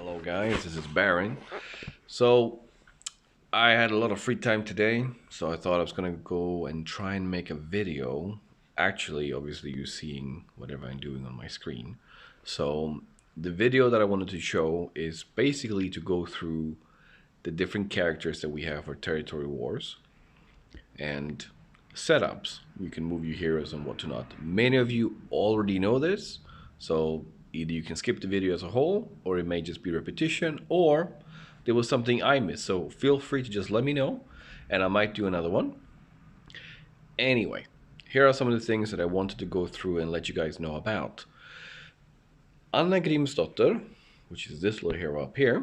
Hello guys, this is Baron. So I had a lot of free time today, so I thought I was gonna go and try and make a video. Actually, obviously you're seeing whatever I'm doing on my screen. So the video that I wanted to show is basically to go through the different characters that we have for Territory Wars and setups. You can move your heroes and whatnot. Many of you already know this, so either you can skip the video as a whole, or it may just be repetition, or there was something I missed. So feel free to just let me know, and I might do another one. Anyway, here are some of the things that I wanted to go through and let you guys know about. Anna Grimsdotter, which is this little hero up here,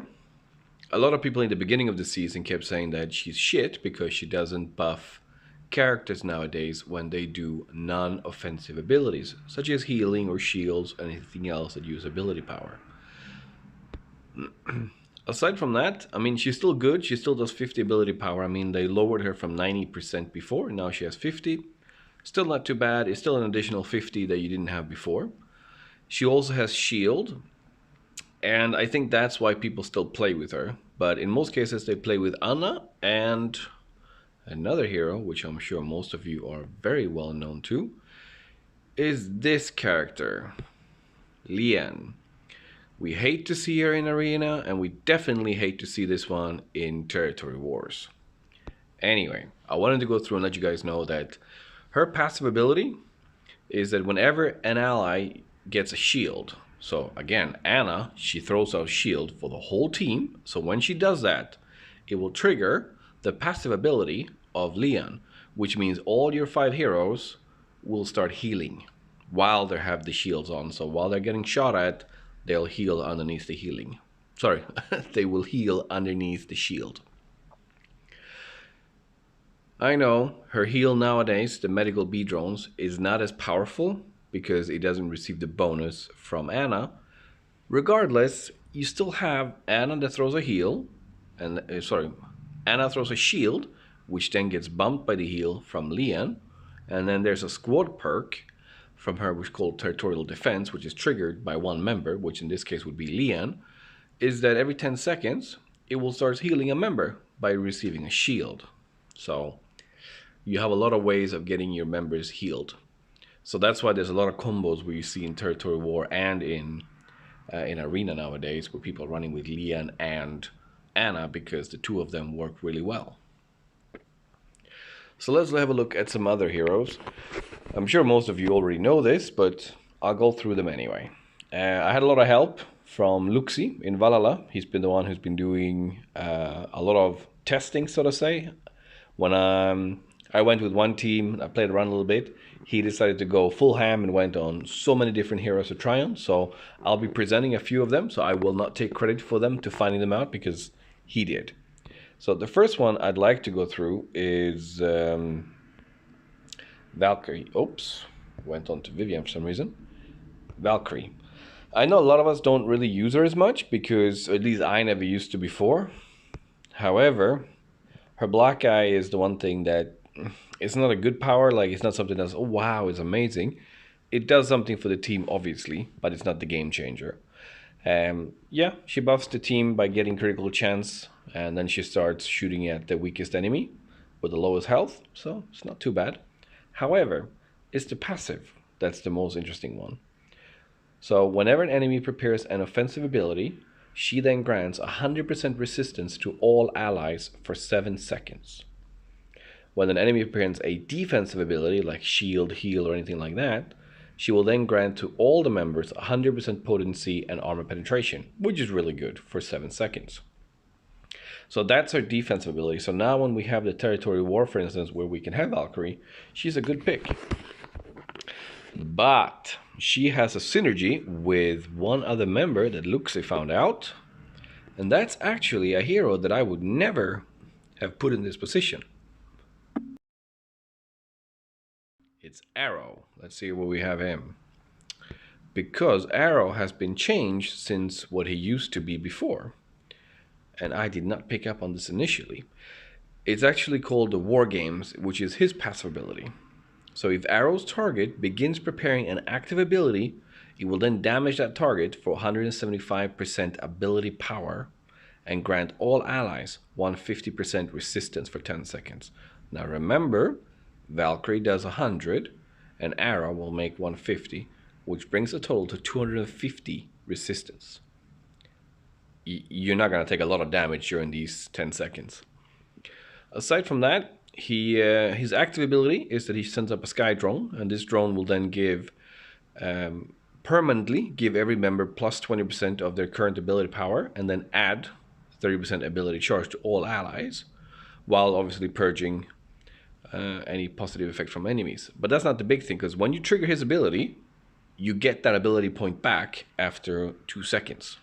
a lot of people in the beginning of the season kept saying that she's shit because she doesn't buff characters nowadays when they do non-offensive abilities, such as healing or shields and anything else that use ability power. Aside from that, I mean, she's still good. She still does 50 ability power. I mean, they lowered her from 90% before, and now she has 50. Still not too bad. It's still an additional 50 that you didn't have before. She also has shield, and I think that's why people still play with her. But in most cases, they play with Anna and another hero, which I'm sure most of you are very well known to, is this character, Lian. We hate to see her in Arena, and we definitely hate to see this one in Territory Wars. Anyway, I wanted to go through and let you guys know that her passive ability is that whenever an ally gets a shield, so again, Anna, she throws out shield for the whole team, so when she does that, it will trigger the passive ability of Lian, which means all your 5 heroes will start healing while they have the shields on. So while they're getting shot at, they'll heal underneath the healing. Sorry, they will heal underneath the shield. I know her heal nowadays, the medical bee drones, is not as powerful because it doesn't receive the bonus from Anna. Regardless, you still have Anna that throws a heal, and Anna throws a shield, which then gets bumped by the heal from Lian, and then there's a squad perk from her which is called Territorial Defense, which is triggered by one member, which in this case would be Lian, is that every 10 seconds it will start healing a member by receiving a shield. So you have a lot of ways of getting your members healed. So that's why there's a lot of combos where you see in Territory War and in Arena nowadays, where people are running with Lian and Anna because the two of them work really well. So let's have a look at some other heroes. I'm sure most of you already know this, but I'll go through them anyway. I had a lot of help from Luxi in Valhalla. He's been the one who's been doing a lot of testing, so to say. When I went with one team, I played around a little bit, he decided to go full ham and went on so many different heroes to try on. So I'll be presenting a few of them, so I will not take credit for them to finding them out because he did. So the first one I'd like to go through is Valkyrie. Oops, went on to Vivian for some reason. Valkyrie. I know a lot of us don't really use her as much because at least I never used to before. However, her black eye is the one thing that it's not a good power. Like, it's not something that's, oh wow, it's amazing. It does something for the team, obviously, but it's not the game changer. Yeah, she buffs the team by getting critical chance, and then she starts shooting at the weakest enemy with the lowest health, so it's not too bad. However, it's the passive that's the most interesting one. So whenever an enemy prepares an offensive ability, she then grants 100% resistance to all allies for 7 seconds. When an enemy prepares a defensive ability like shield, heal, or anything like that, she will then grant to all the members 100% potency and armor penetration, which is really good for 7 seconds. So that's her defensive ability. So now when we have the Territory War, for instance, where we can have Valkyrie, she's a good pick. But she has a synergy with one other member that Luxi found out, and that's actually a hero that I would never have put in this position. It's Arrow. Let's see where we have him. Because Arrow has been changed since what he used to be before. And I did not pick up on this initially. It's actually called the War Games, which is his passive ability. So if Arrow's target begins preparing an active ability, He will then damage that target for 175% ability power and grant all allies 150% resistance for 10 seconds. Now remember, Valkyrie does 100 and Ara will make 150, which brings the total to 250 resistance. You're not going to take a lot of damage during these 10 seconds. Aside from that, his active ability is that he sends up a sky drone, and this drone will then permanently give every member plus 20% of their current ability power, and then add 30% ability charge to all allies, while obviously purging any positive effect from enemies. But that's not the big thing, because when you trigger his ability, you get that ability point back after 2 seconds,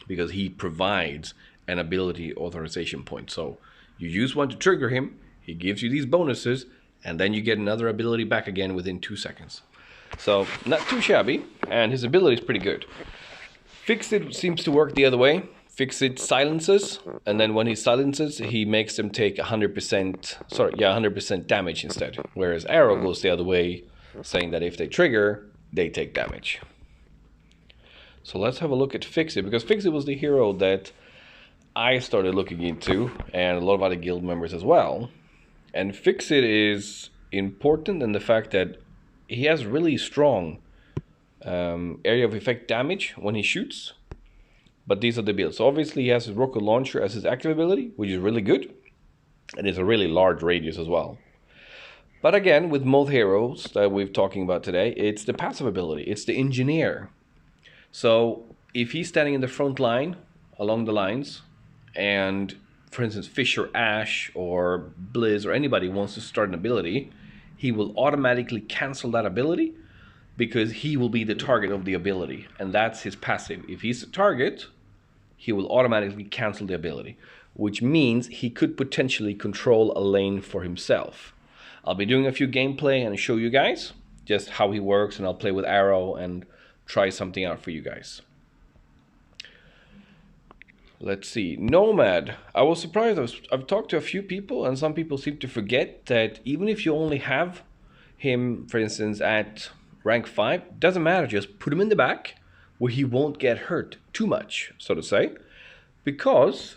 because he provides an ability authorization point. So you use one to trigger him, he gives you these bonuses, and then you get another ability back again within 2 seconds. So not too shabby, and his ability is pretty good. Fix-It seems to work the other way. Fix-It silences, and then when he silences, he makes them take 100% damage instead. Whereas Arrow goes the other way, saying that if they trigger, they take damage. So let's have a look at Fix-It, because Fix-It was the hero that I started looking into, and a lot of other guild members as well. And Fix-It is important in the fact that he has really strong area of effect damage when he shoots. But these are the builds. So obviously he has his rocket launcher as his active ability, which is really good. And it's a really large radius as well. But again, with most heroes that we're talking about today, it's the passive ability. It's the engineer. So if he's standing in the front line, along the lines, and for instance, Fish or Ash or Blizz or anybody wants to start an ability, he will automatically cancel that ability because he will be the target of the ability. And that's his passive. If he's the target, he will automatically cancel the ability, which means he could potentially control a lane for himself. I'll be doing a few gameplay and show you guys just how he works, and I'll play with Arrow and try something out for you guys. Let's see, Nomad. I was surprised. I've talked to a few people, and some people seem to forget that even if you only have him, for instance, at rank 5, doesn't matter, just put him in the back where he won't get hurt too much, so to say, because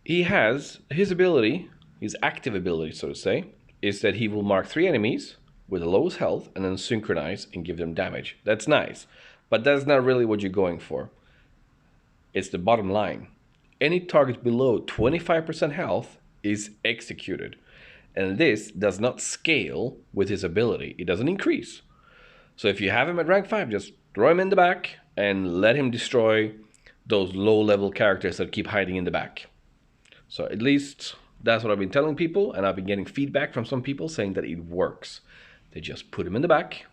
he has his ability, his active ability, so to say, is that he will mark 3 enemies with the lowest health and then synchronize and give them damage. That's nice, but that's not really what you're going for. It's the bottom line. Any target below 25% health is executed. And this does not scale with his ability. It doesn't increase. So if you have him at rank 5, just throw him in the back and let him destroy those low-level characters that keep hiding in the back. So at least that's what I've been telling people, and I've been getting feedback from some people saying that it works. They just put him in the back,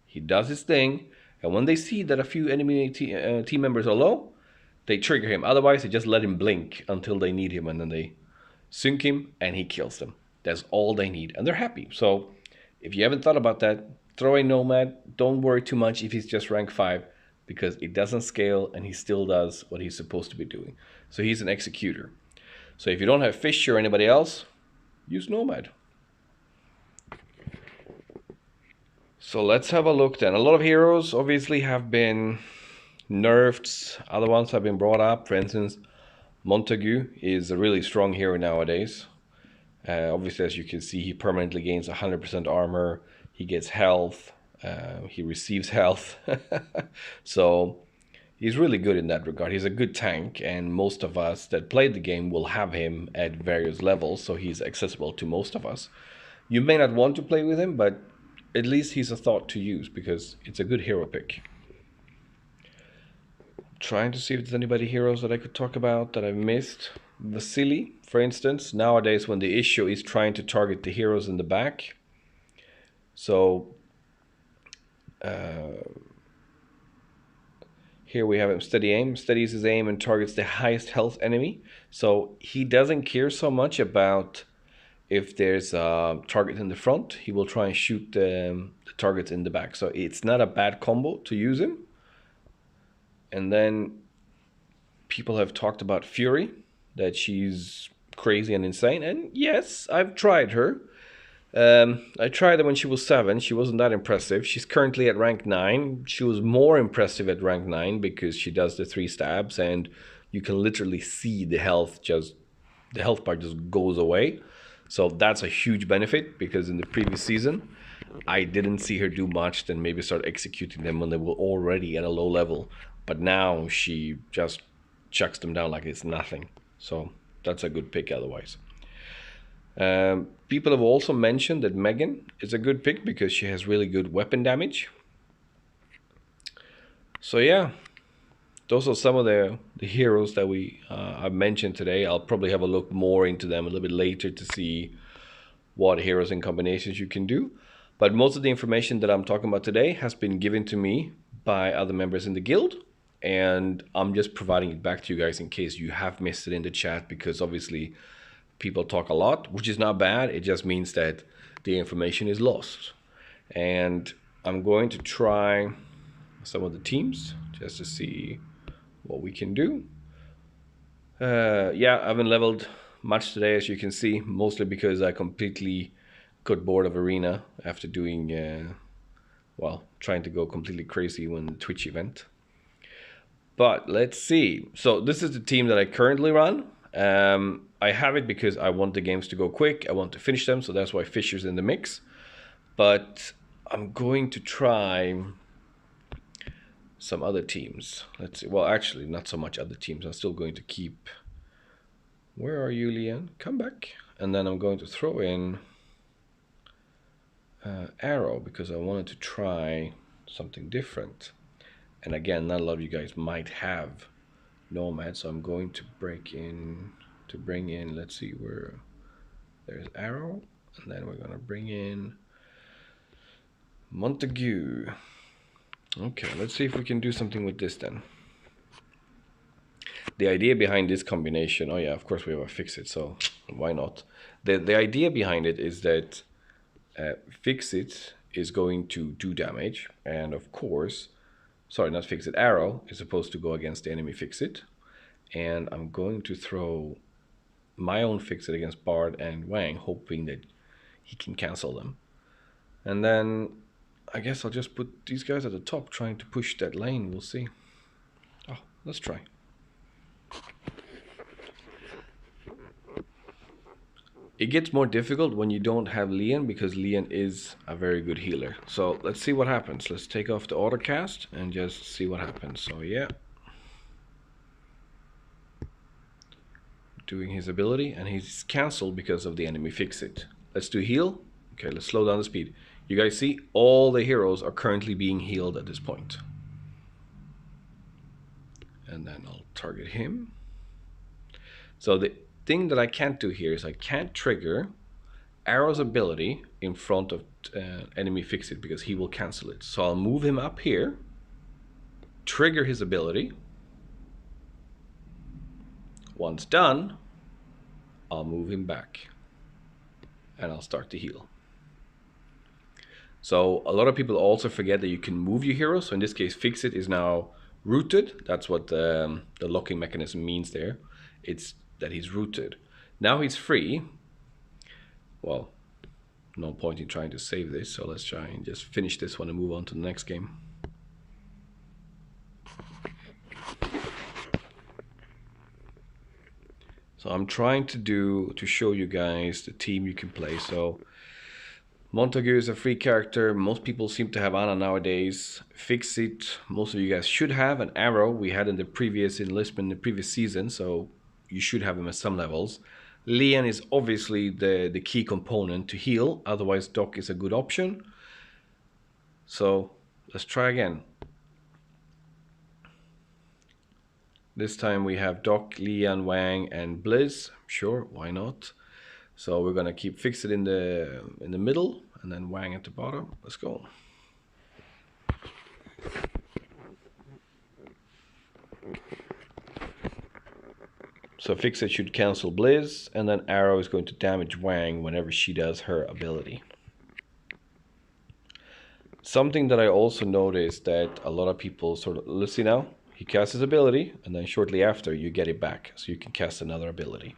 he does his thing, and when they see that a few enemy team members are low, they trigger him. Otherwise, they just let him blink until they need him, and then they sync him, and he kills them. That's all they need, and they're happy. So if you haven't thought about that, throw a Nomad. Don't worry too much if he's just rank 5, because it doesn't scale, and he still does what he's supposed to be doing. So he's an executor. So if you don't have Fish or anybody else, use Nomad. So let's have a look then. A lot of heroes obviously have been nerfed, other ones have been brought up. For instance, Montague is a really strong hero nowadays. Obviously, as you can see, he permanently gains 100% armor, he gets health, he receives health. So he's really good in that regard. He's a good tank, and most of us that played the game will have him at various levels, so he's accessible to most of us. You may not want to play with him, but at least he's a thought to use because it's a good hero pick. Trying to see if there's anybody heroes that I could talk about that I've missed. Vasily, for instance, nowadays when the issue is trying to target the heroes in the back. So here we have him steady aim, steadies his aim and targets the highest health enemy. So he doesn't care so much about if there's a target in the front. He will try and shoot the targets in the back. So it's not a bad combo to use him. And then people have talked about Fury, that she's crazy and insane. And yes, I've tried her. I tried her when she was 7. She wasn't that impressive. She's currently at rank 9. She was more impressive at rank 9 because she does the 3 stabs and you can literally see the health bar just goes away. So that's a huge benefit because in the previous season, I didn't see her do much, then maybe start executing them when they were already at a low level. But now she just chucks them down like it's nothing. So that's a good pick otherwise. People have also mentioned that Megan is a good pick because she has really good weapon damage. So yeah, those are some of the heroes that I've mentioned today. I'll probably have a look more into them a little bit later to see what heroes and combinations you can do. But most of the information that I'm talking about today has been given to me by other members in the guild. And I'm just providing it back to you guys in case you have missed it in the chat, because obviously people talk a lot, which is not bad. It just means that the information is lost. And I'm going to try some of the teams just to see what we can do. Yeah, I haven't leveled much today, as you can see, mostly because I completely got bored of Arena after doing, well, trying to go completely crazy when the Twitch event. But let's see. So this is the team that I currently run. I have it because I want the games to go quick. I want to finish them, so that's why Fisher's in the mix. But I'm going to try some other teams. Let's see. Well, actually, not so much other teams. I'm still going to keep... Where are you, Leanne? Come back. And then I'm going to throw in Arrow because I wanted to try something different. And again, not a lot of you guys might have Nomad, so I'm going to bring in, let's see where there's Arrow, and then we're gonna bring in Montague. Okay, let's see if we can do something with this then. The idea behind this combination, oh yeah, of course we have a Fix-It, so why not? The idea behind it is that Fix-It is going to do damage, and of course, sorry, not Fix-It, Arrow is supposed to go against the enemy Fix-It, and I'm going to throw my own Fix-It against Bard and Wang, hoping that he can cancel them. And then I guess I'll just put these guys at the top, trying to push that lane. We'll see. Oh, let's try. It gets more difficult when you don't have Leon, because Leon is a very good healer. So let's see what happens. Let's take off the auto cast and just see what happens. So yeah. Doing his ability, and he's cancelled because of the enemy Fix-It. Let's do heal. Okay, let's slow down the speed. You guys see, all the heroes are currently being healed at this point. And then I'll target him. So the thing that I can't do here is I can't trigger Arrow's ability in front of enemy Fix-It because he will cancel it. So I'll move him up here, trigger his ability. Once done, I'll move him back and I'll start to heal. So a lot of people also forget that you can move your hero. So in this case, Fix-It is now rooted. That's what the locking mechanism means there. It's that he's rooted. Now he's free. Well, no point in trying to save this. So let's try and just finish this one and move on to the next game. So I'm trying to show you guys the team you can play. So Montague is a free character. Most people seem to have Ana nowadays. Fix-It, most of you guys should have. An Arrow we had in the previous enlistment, in the previous season, so you should have him at some levels. Leon is obviously the key component to heal. Otherwise, Doc is a good option. So let's try again. This time we have Doc, Leon, Wang, and Blizz. Sure, why not? So we're gonna keep Fix-It in the middle, and then Wang at the bottom. Let's go. So Fix-It should cancel Blizz, and then Arrow is going to damage Wang whenever she does her ability. Something that I also noticed that a lot of people sort of, let's see now. He casts his ability, and then shortly after, you get it back. So you can cast another ability.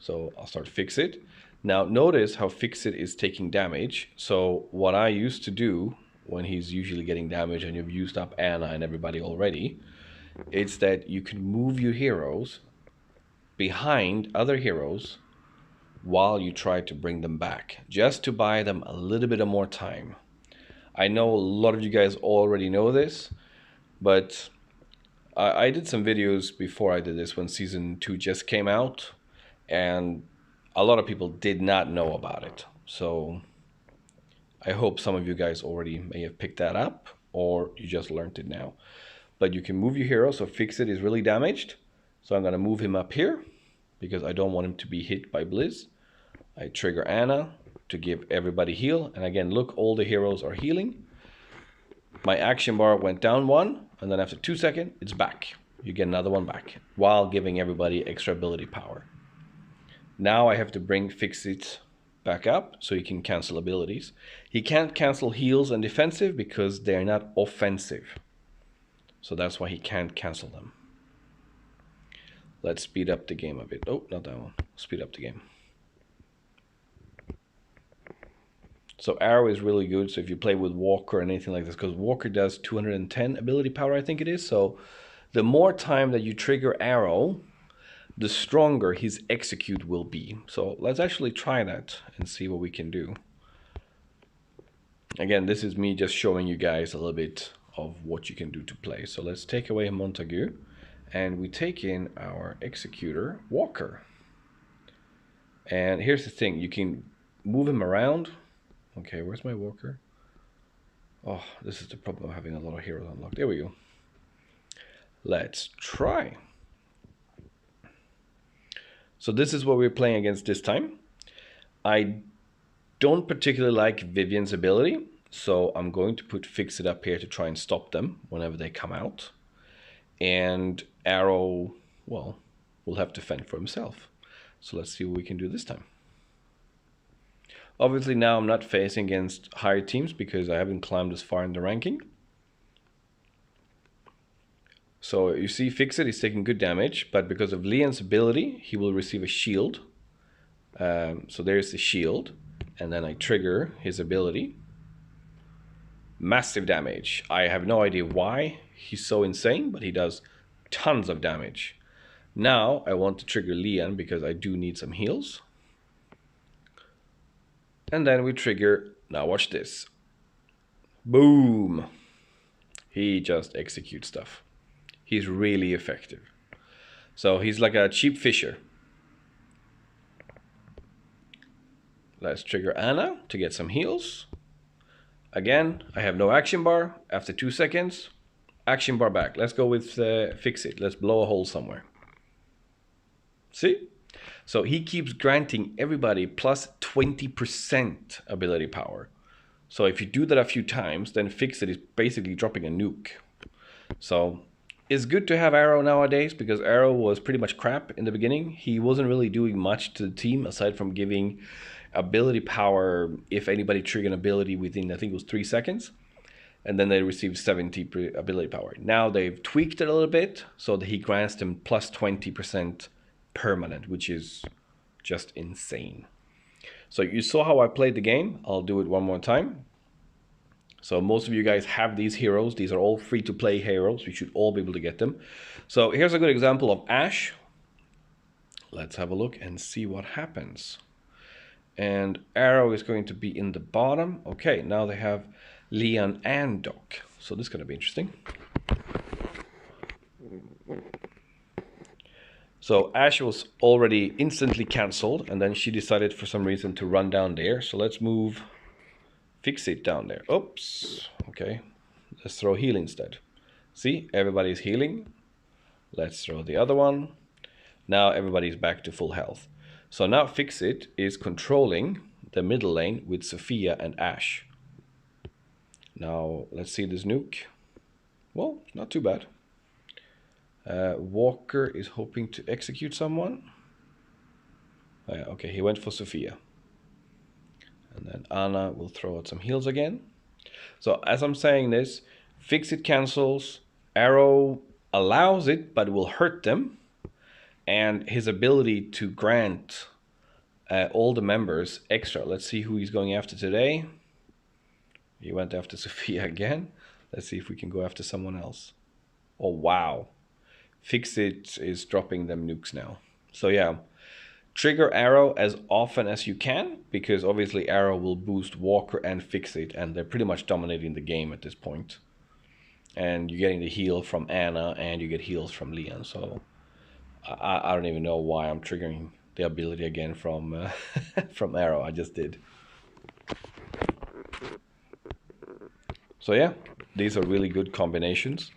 So I'll start Fix-It. Now notice how Fix-It is taking damage. So what I used to do when he's usually getting damage and you've used up Anna and everybody already, it's that you can move your heroes behind other heroes while you try to bring them back, just to buy them a little bit of more time. I know a lot of you guys already know this, but I did some videos before I did this when season 2 just came out, and a lot of people did not know about it. So I hope some of you guys already may have picked that up, or you just learned it now. But you can move your hero, so Fix-It is really damaged. So I'm going to move him up here because I don't want him to be hit by Blizz. I trigger Anna to give everybody heal. And again, look, all the heroes are healing. My action bar went down 1, and then after 2 seconds, it's back. You get another one back while giving everybody extra ability power. Now I have to bring Fix-It back up so he can cancel abilities. He can't cancel heals and defensive because they're not offensive. So that's why he can't cancel them. Let's speed up the game a bit. Oh, not that one. Speed up the game. So Arrow is really good. So if you play with Walker or anything like this, because Walker does 210 ability power, I think it is. So the more time that you trigger Arrow, the stronger his execute will be. So let's actually try that and see what we can do. Again, this is me just showing you guys a little bit of what you can do to play. So let's take away Montague and we take in our executor, Walker. And here's the thing, you can move him around. Okay, where's my Walker? Oh, this is the problem of having a lot of heroes unlocked. There we go. Let's try. So this is what we're playing against this time. I don't particularly like Vivian's ability, so I'm going to put Fix-It up here to try and stop them whenever they come out. And Arrow, well, will have to fend for himself. So let's see what we can do this time. Obviously now I'm not facing against higher teams because I haven't climbed as far in the ranking. So you see Fix-It is taking good damage, but because of Leon's ability, he will receive a shield. So there's the shield, and then I trigger his ability. Massive damage. I have no idea why he's so insane, but he does tons of damage. Now I want to trigger Leon because I do need some heals. And then we trigger, now watch this. Boom! He just executes stuff. He's really effective. So he's like a cheap fisher. Let's trigger Anna to get some heals. Again, I have no action bar. After 2 seconds, action bar back. Let's go with Fix-It. Let's blow a hole somewhere. See? So he keeps granting everybody plus 20% ability power. So if you do that a few times, then Fix-It is basically dropping a nuke. So it's good to have Arrow nowadays because Arrow was pretty much crap in the beginning. He wasn't really doing much to the team aside from giving ability power if anybody triggered an ability within, I think it was 3 seconds. And then they received 70 ability power. Now they've tweaked it a little bit so that he grants them plus 20% permanent, which is just insane. So you saw how I played the game. I'll do it one more time. So most of you guys have these heroes. These are all free to play heroes. You should all be able to get them. So here's a good example of Ashe. Let's have a look and see what happens. And Arrow is going to be in the bottom. Okay, now they have Leon and Doc. So this is going to be interesting. So Ashe was already instantly cancelled, and then she decided for some reason to run down there. So let's move Fix-It down there. Oops. Okay. Let's throw heal instead. See, everybody's healing. Let's throw the other one. Now everybody's back to full health. So now Fix-It is controlling the middle lane with Sophia and Ashe. Now let's see this nuke. Well, not too bad. Walker is hoping to execute someone. Okay, he went for Sophia. And then Anna will throw out some heals again. So as I'm saying this, Fix-It cancels. Arrow allows it, but will hurt them. and his ability to grant all the members extra. Let's see who he's going after today. He went after Sophia again. Let's see if we can go after someone else. Oh, wow. Fixit is dropping them nukes now. So yeah, trigger Arrow as often as you can, because obviously Arrow will boost Walker and Fixit, and they're pretty much dominating the game at this point. And you're getting the heal from Anna, and you get heals from Leon. So I don't even know why I'm triggering the ability again from from Arrow. I just did. So yeah, these are really good combinations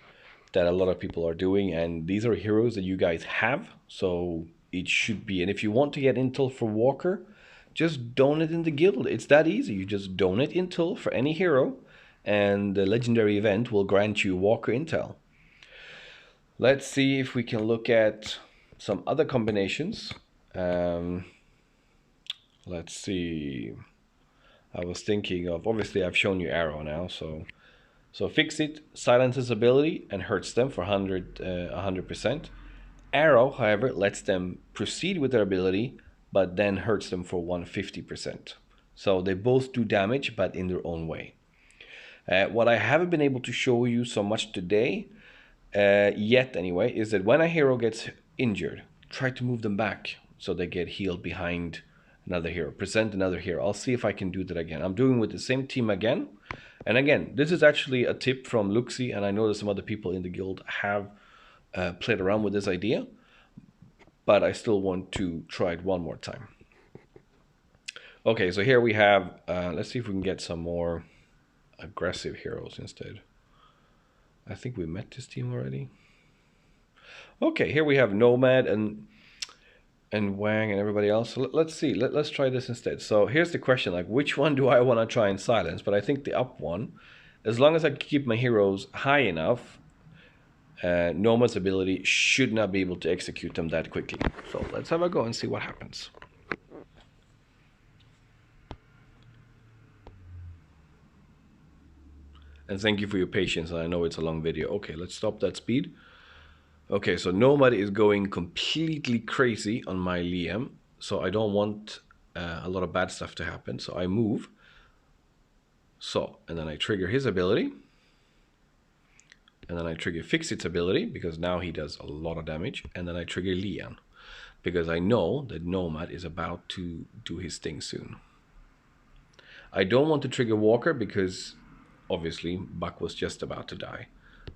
that a lot of people are doing, and these are heroes that you guys have, so it should be. And if you want to get intel for Walker, just donate in the guild. It's that easy. You just donate intel for any hero, and the legendary event will grant you Walker intel. Let's see if we can look at some other combinations. Let's see. I was thinking of, obviously I've shown you Arrow now, so Fixit silences ability and hurts them for 100%. Arrow, however, lets them proceed with their ability, but then hurts them for 150%. So they both do damage, but in their own way. What I haven't been able to show you so much today, yet anyway, is that when a hero gets injured, try to move them back so they get healed behind another hero. Present another hero. I'll see if I can do that again. I'm doing with the same team again. And again, this is actually a tip from Luxi, and I know that some other people in the guild have played around with this idea, but I still want to try it one more time. Okay, so here we have, let's see if we can get some more aggressive heroes instead. I think we met this team already. Okay, here we have Nomad and Wang and everybody else. So let's see. Let's try this instead. So here's the question, like, which one do I want to try and silence? But I think the up one, as long as I keep my heroes high enough, Nomad's ability should not be able to execute them that quickly. So let's have a go and see what happens. And thank you for your patience. I know it's a long video. Okay, let's stop that speed. Okay, so Nomad is going completely crazy on my Liam, so I don't want a lot of bad stuff to happen, so I move. So, and then I trigger his ability. And then I trigger Fixit's ability, because now he does a lot of damage. And then I trigger Leon, because I know that Nomad is about to do his thing soon. I don't want to trigger Walker, because obviously Buck was just about to die.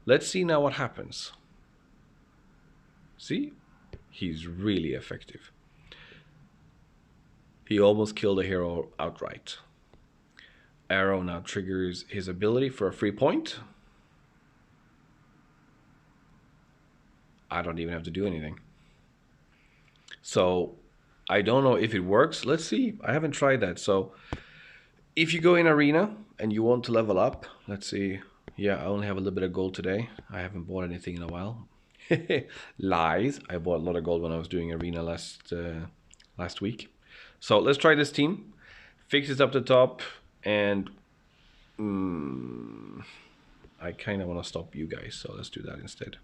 Let's see now what happens. See? He's really effective. He almost killed a hero outright. Arrow now triggers his ability for a free point. I don't even have to do anything. So I don't know if it works. Let's see. I haven't tried that. So if you go in arena and you want to level up, let's see. Yeah, I only have a little bit of gold today. I haven't bought anything in a while. Lies. I bought a lot of gold when I was doing arena last week. So let's try this team. Fix it up the top, and I kind of want to stop you guys, so let's do that instead.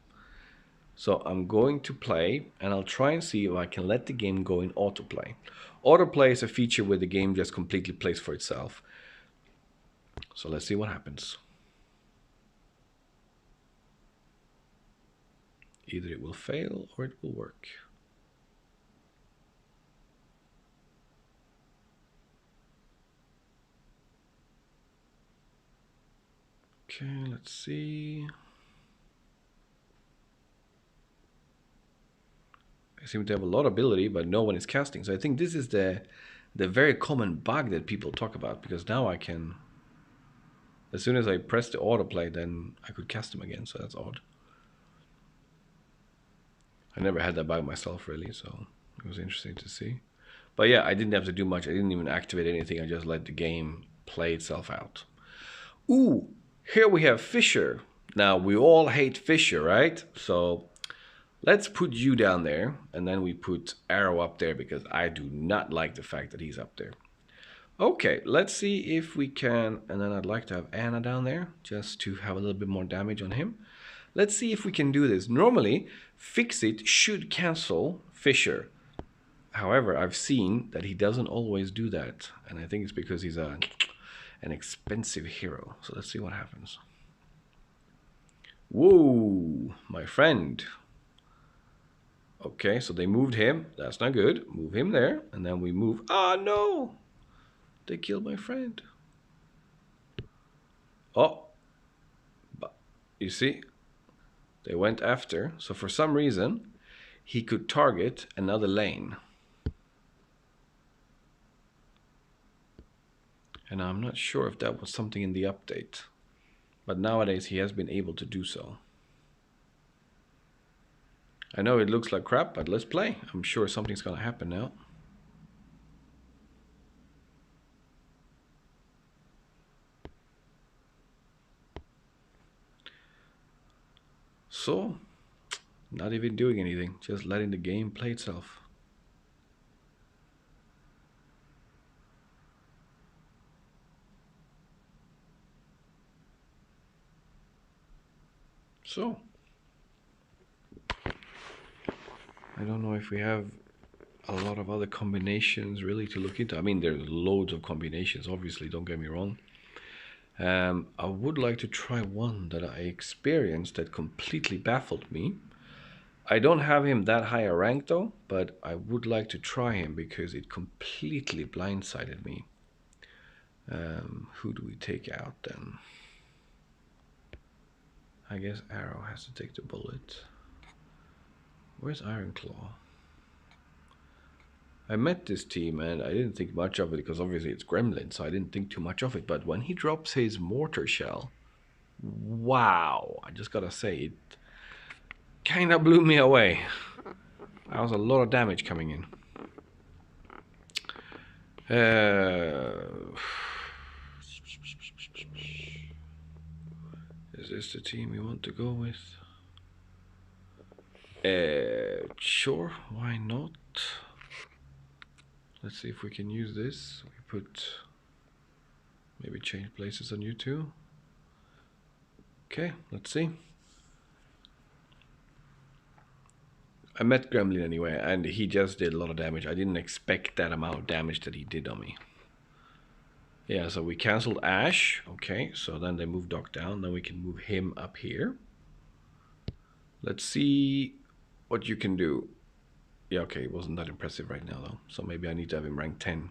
So I'm going to play, and I'll try and see if I can let the game go in autoplay. Autoplay is a feature where the game just completely plays for itself. So let's see what happens. Either it will fail or it will work. Okay, let's see. I seem to have a lot of ability, but no one is casting. So I think this is the very common bug that people talk about, because now I can, as soon as I press the autoplay, then I could cast them again, so that's odd. I never had that bug myself, really, so it was interesting to see. But yeah, I didn't have to do much. I didn't even activate anything. I just let the game play itself out. Ooh, here we have Fisher. Now, we all hate Fisher, right? So let's put you down there, and then we put Arrow up there, because I do not like the fact that he's up there. Okay, let's see if we can, and then I'd like to have Anna down there, just to have a little bit more damage on him. Let's see if we can do this. Normally, Fixit should cancel Fisher. However, I've seen that he doesn't always do that, and I think it's because he's an expensive hero. So let's see what happens. Whoa, my friend. Okay, so they moved him. That's not good. Move him there, and then we move. Ah, no! They killed my friend. Oh, but you see, they went after. So for some reason, he could target another lane. And I'm not sure if that was something in the update. But nowadays he has been able to do so. I know it looks like crap, but let's play. I'm sure something's gonna happen now. So, not even doing anything, just letting the game play itself. So, I don't know if we have a lot of other combinations really to look into. I mean, there's loads of combinations, obviously, don't get me wrong. I would like to try one that I experienced that completely baffled me. I don't have him that high a rank though, but I would like to try him because it completely blindsided me. Who do we take out then? I guess Arrow has to take the bullet. Where's Ironclaw? I met this team and I didn't think much of it because obviously it's Gremlin, so I didn't think too much of it. But when he drops his mortar shell, wow, I just gotta say, it kind of blew me away. That was a lot of damage coming in. Is this the team we want to go with? Sure, why not? Let's see if we can use this. We put, maybe change places on you too. Okay, let's see. I met Gremlin anyway, and he just did a lot of damage. I didn't expect that amount of damage that he did on me. Yeah, so we canceled Ash. Okay, so then they move Doc down. Then we can move him up here. Let's see what you can do. Yeah, okay, it wasn't that impressive right now though. So maybe I need to have him rank 10.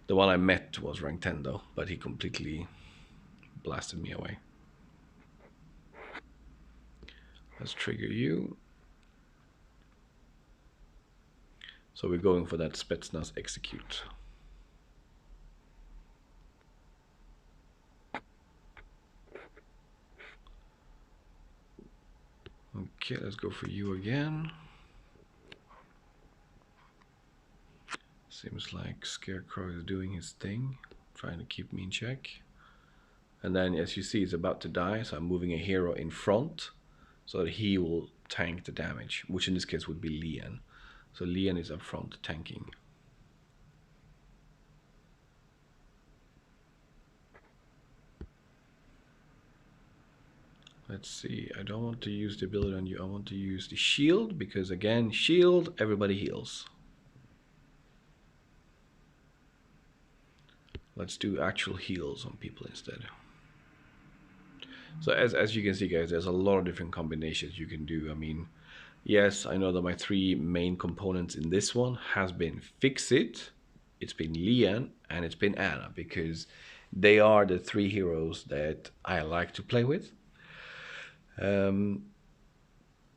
The one I met was rank 10 though, but he completely blasted me away. Let's trigger you. So we're going for that Spetsnaz execute. Okay, let's go for you again. Seems like Scarecrow is doing his thing, trying to keep me in check. And then as you see, he's about to die, so I'm moving a hero in front so that he will tank the damage, which in this case would be Lian. So Lian is up front tanking. Let's see, I don't want to use the ability on you, I want to use the shield, because again, shield, everybody heals. Let's do actual heals on people instead. So as you can see guys, there's a lot of different combinations you can do. I mean, yes, I know that my three main components in this one has been Fixit, it's been Lian, and it's been Anna, because they are the three heroes that I like to play with.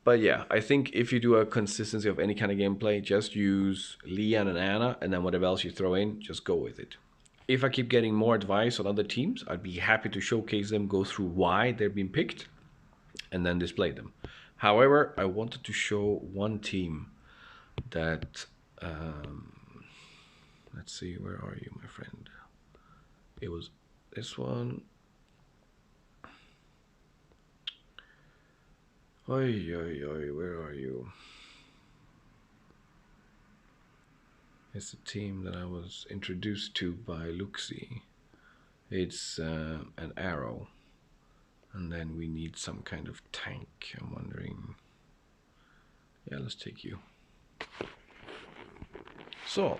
But yeah, I think if you do a consistency of any kind of gameplay, just use Lian and Anna, and then whatever else you throw in, just go with it. If I keep getting more advice on other teams, I'd be happy to showcase them, go through why they've been picked, and then display them. However, I wanted to show one team that, let's see, where are you, my friend? It was this one. Oi, oi, oi, where are you? It's a team that I was introduced to by Luxi. It's an Arrow. And then we need some kind of tank. I'm wondering. Yeah, let's take you. So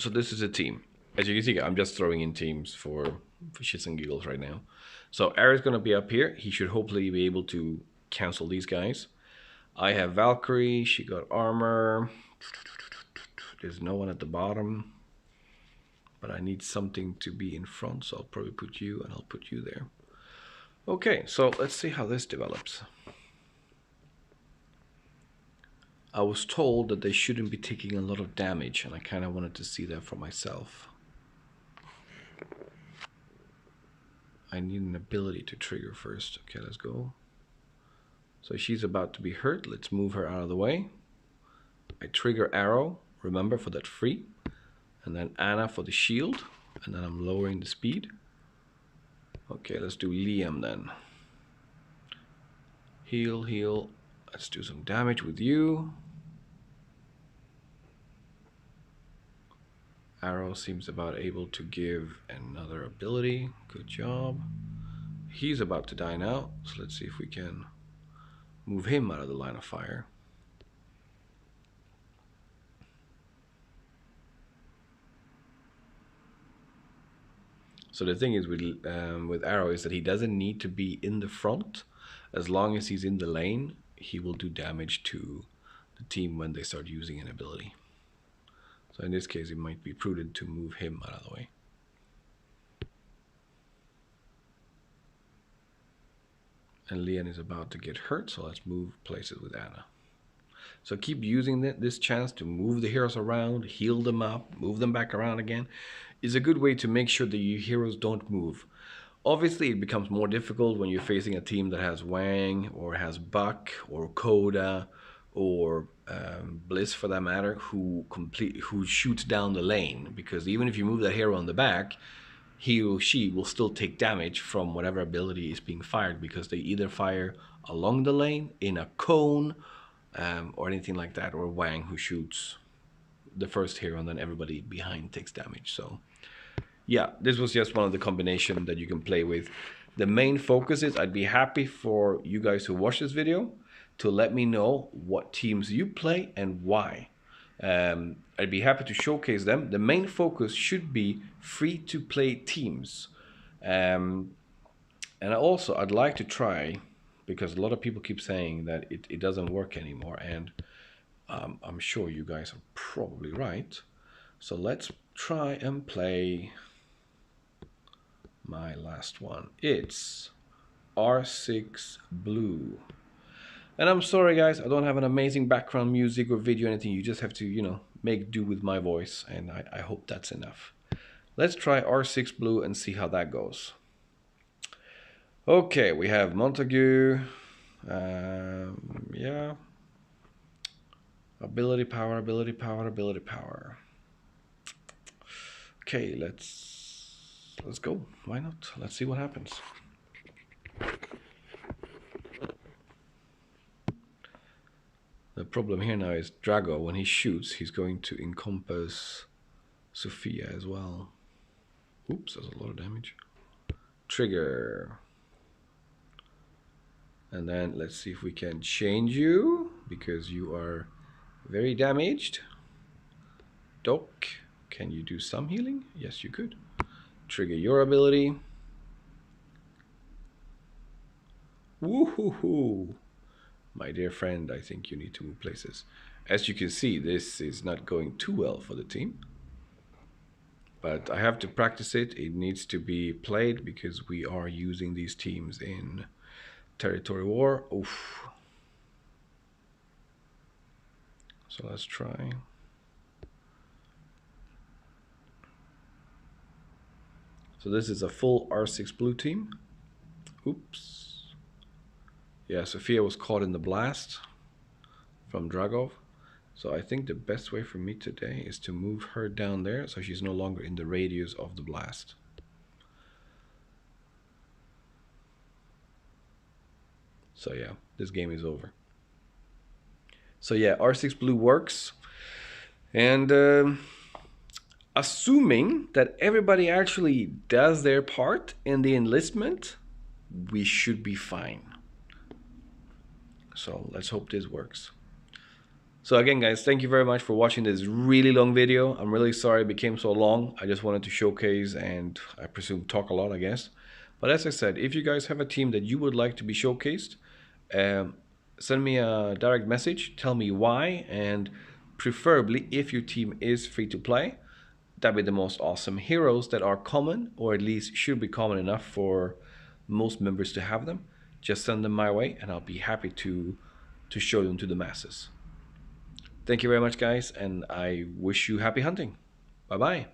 this is a team. As you can see, I'm just throwing in teams for shits and giggles right now. So Aerith's going to be up here. He should hopefully be able to cancel these guys. I have Valkyrie. She got armor. There's no one at the bottom. But I need something to be in front, so I'll probably put you, and I'll put you there. Okay, so let's see how this develops. I was told that they shouldn't be taking a lot of damage, and I kind of wanted to see that for myself. I need an ability to trigger first. Okay, let's go. So she's about to be hurt. Let's move her out of the way. I trigger arrow, remember, for that free. And then Anna for the shield. And then I'm lowering the speed. Okay, let's do Liam then. Heal, heal. Let's do some damage with you. Arrow seems about able to give another ability. Good job. He's about to die now, so let's see if we can move him out of the line of fire. So the thing is with Arrow is that he doesn't need to be in the front. As long as he's in the lane, he will do damage to the team when they start using an ability. So in this case, it might be prudent to move him out of the way. And Leon is about to get hurt, so let's move places with Anna. So keep using this chance to move the heroes around, heal them up, move them back around again. Is a good way to make sure that your heroes don't move. Obviously, it becomes more difficult when you're facing a team that has Wang, or has Buck, or Koda, or Bliss for that matter, who shoots down the lane. Because even if you move that hero on the back, he or she will still take damage from whatever ability is being fired, because they either fire along the lane, in a cone, or anything like that, or Wang, who shoots the first hero and then everybody behind takes damage. So yeah, this was just one of the combinations that you can play with. The main focus is, I'd be happy for you guys who watch this video to let me know what teams you play and why. I'd be happy to showcase them. The main focus should be free-to-play teams. And I'd like to try, because a lot of people keep saying that it doesn't work anymore, and I'm sure you guys are probably right. So let's try and play my last one. It's R6 Blue. And I'm sorry guys, I don't have an amazing background music or video or anything. You just have to, you know, make do with my voice, and I hope that's enough. Let's try R6 Blue and see how that goes. Okay, we have Montague. Yeah. Ability power, ability power, ability power. Okay, let's go. Why not? Let's see what happens. The problem here now is Drago, when he shoots, he's going to encompass Sophia as well. Oops, that's a lot of damage. Trigger. And then let's see if we can change you, because you are very damaged. Doc, can you do some healing? Yes, you could. Trigger your ability. Woohoo! My dear friend, I think you need to move places. As you can see, this is not going too well for the team. But I have to practice it. It needs to be played because we are using these teams in Territory War. Oof. So let's try. So this is a full R6 Blue team. Oops. Yeah, Sophia was caught in the blast from Dragov. So I think the best way for me today is to move her down there so she's no longer in the radius of the blast. So yeah, this game is over. So yeah, R6 Blue works. And assuming that everybody actually does their part in the enlistment, we should be fine. So let's hope this works. So again, guys, thank you very much for watching this really long video. I'm really sorry it became so long. I just wanted to showcase and I presume talk a lot, I guess. But as I said, if you guys have a team that you would like to be showcased, send me a direct message, tell me why, and preferably if your team is free to play, that'd be the most awesome heroes that are common, or at least should be common enough for most members to have them. Just send them my way and I'll be happy to show them to the masses. Thank you very much, guys, and I wish you happy hunting. Bye-bye.